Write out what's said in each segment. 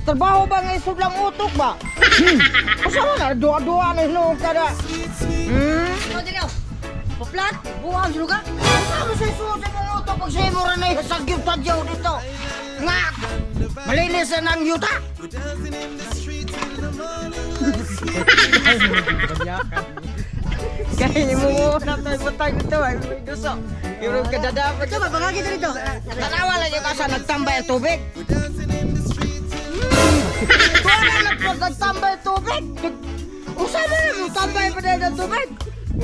Trabaho ba nga isudlang utok ba? Kasama na, dua-dua na hinong kada. Ikaw din ako. Paplat, buwang sino ka? Kasama sa isud sa mga utok pag sa'yo mo rin na isag-yung-tadyaw dito. Nga, malinis na ng yuta. Kaya mo muna tayo butang dito ay may gusto. Yung kadadapat. Coba, bangagi ka dito. Tanawa lang yung kasa nagtambay ang tubig. Wala nagtambay ang tubig. Usama na mo, tambay pa din ang tubig.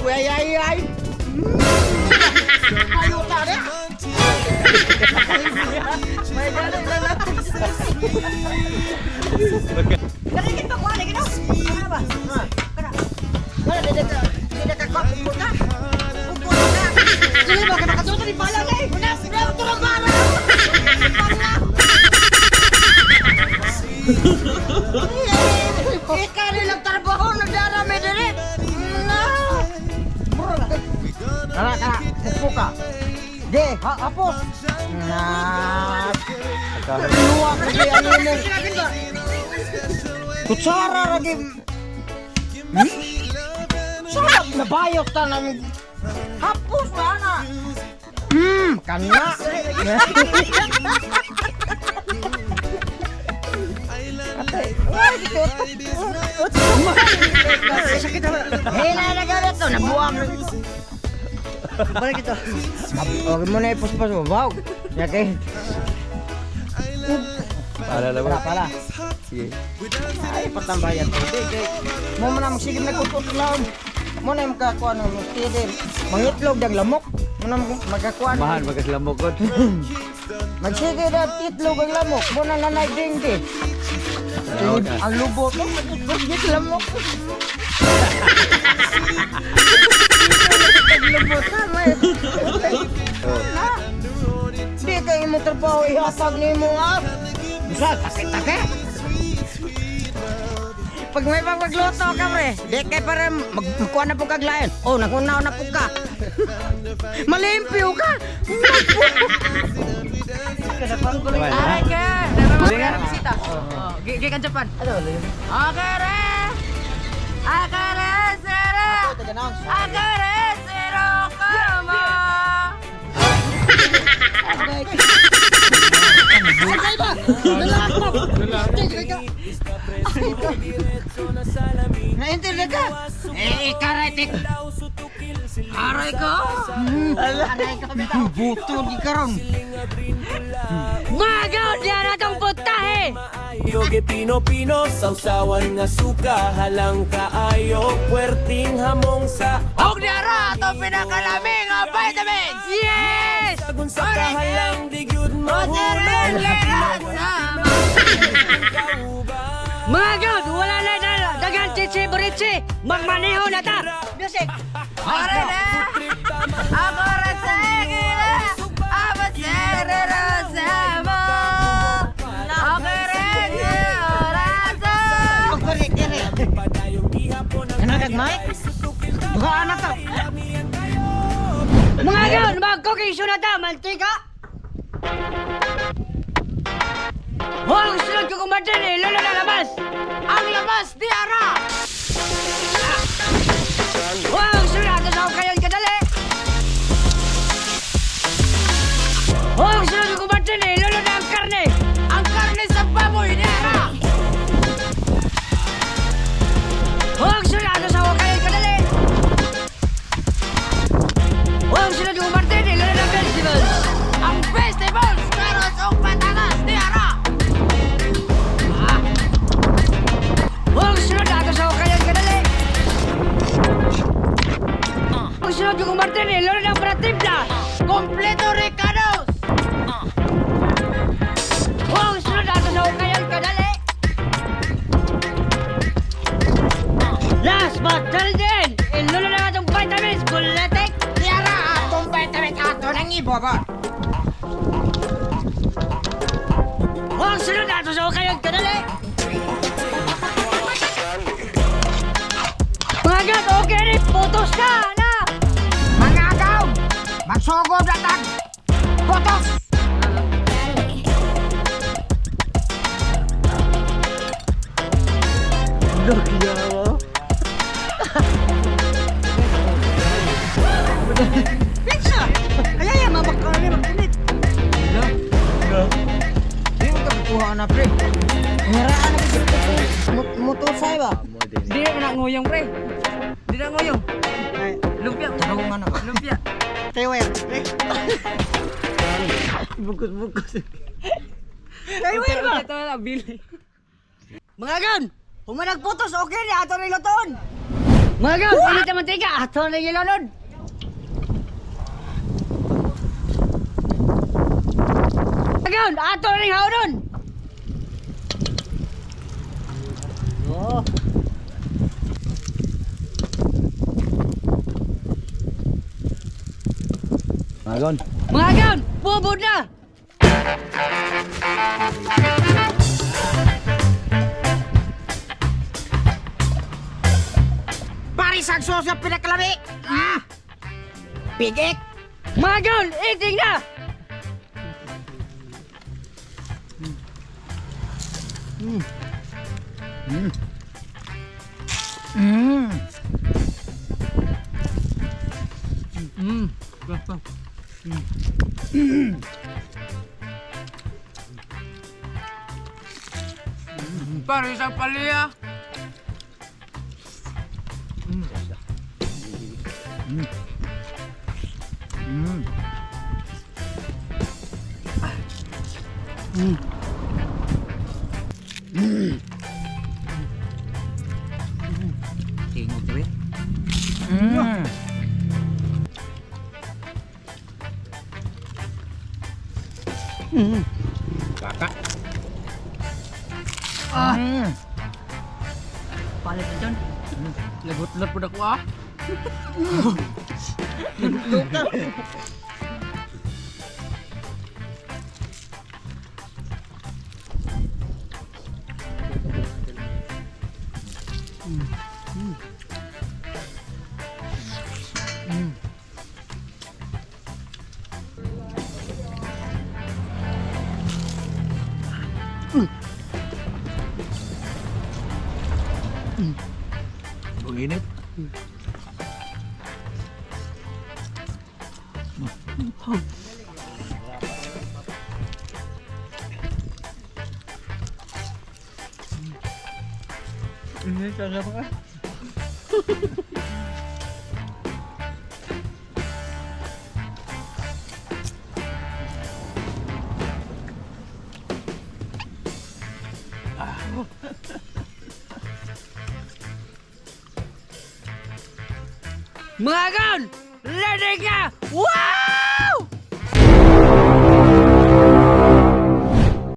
Ay. Ayuta na. May galing na natin. Narinig pa ko, narinig ako. Ano ba? Wala, hindi ka pupunta. Sige ba, nakatuto ni Bala na eh. Ito na para. Ika nilang trabaho, nagdarami din eh. Kara, upo ka. Di, hapos. Luwa ka di, ano mo. Kutsara lagi. Sarap na bayot ka namin. Hapos na na. Kana. Sakit ako. Hila na galit to, nabuang. Balik ito. Huwag mo na ipuspas mo, wow. Yake. Pala. Sige. Ay, patambayan to. Mo mo na magsigim na kupot lang. Mo na makakuha ng mustidin. Mangitlog ng lamok. Mo na magkakuha ng... Mahan, magkaslamok ko. Magsige na titlog ang lamok. Mo na nanay dingdi. Ang lubo to, magigit lamok. Lubo tama eh. Na. Di kayo mo trabaho ihapag ni mo nga. Bisa, take-take. Pag may pagluto ka pre, di kayo para magkuha na po kaglayan. Oh, nakunaw na po ka. Malimpyo ka. Aray ka. Naramang bisita. Gikan Japan. Akare. Akare sero. Akare sero kama. Ay ba? Naintindihan ka? Karatik. Aray ka. Aray ka. Buto di karon. Magaw diya na tong putahe. Yoge pino-pino, sausawan nga suka, halang kaayo, puwerting hamong sa Og diara to pinakalaming nga vitamins. Yes! sagun sa kahalang di gyud mahulog. Mga god, wala na na dagan chichi burichi. Magmaneho na ta. Music. Ora na. Ako ra sa gila. Aba serero sama. Ako ra orazo. Ano nagmay? Duha na to. Mga god, mag-cooking show na ta, mantika. Huwag sunod ko kumadyan eh, lalo na labas! Ang labas, diara! Huwag sunod ato sa kayon kadali! Huwag sunod ko kumadyan eh, lalo na ang karne! Ang karne sa baboy, diara! Huwag sunod ato sa kayon kadali! Huwag sunod ko kumadyan eh, lalo na ang festivals! Ang festivals! Karos o patatas, diara! Huwag sunod ato sa kayan kadali! Huwag sunod yung Martin eh, lalo ng pratibla! Kompleto Ricados! Huwag sunod ato sa kayan kadali! Last but not least, lalo na atong vitamins, Buletic! Tiara atong vitamin ato ng ibaba. Huwag sunod ato sa kayan kadali! Mga gat, okay rin, putos ka na! Mga agaw, magsugod na tag. Putos. Goblok ya Allah. Pizza! Kaya yan, mabakal niya magpunit. Di mo kakuha na pre. Ngaraan na kasi motorsay ba? Di na nguyong, pre. Di na nguyong. Ay, Lumpia. tarungan ako. Lumpia. Tewer, pre. Bukos-bukos. Tewer ba? Ito na bili. Mga gan, kung man nagputos, okay ni ato na iloton. Mga gan, init na mantika, ato na iloton. Mga gan, ato na ihaudon. Oh. Magon. Mga gan, bubod na. Parisag sa pinakalami. Pigik. Mga gan, iting na. Pare sa palya. Tingog pre. Kakak. Palit na dyan. Lagot-lat po na ko ah. Init. Ini cara apa? Mga gan, ledek na! Wow!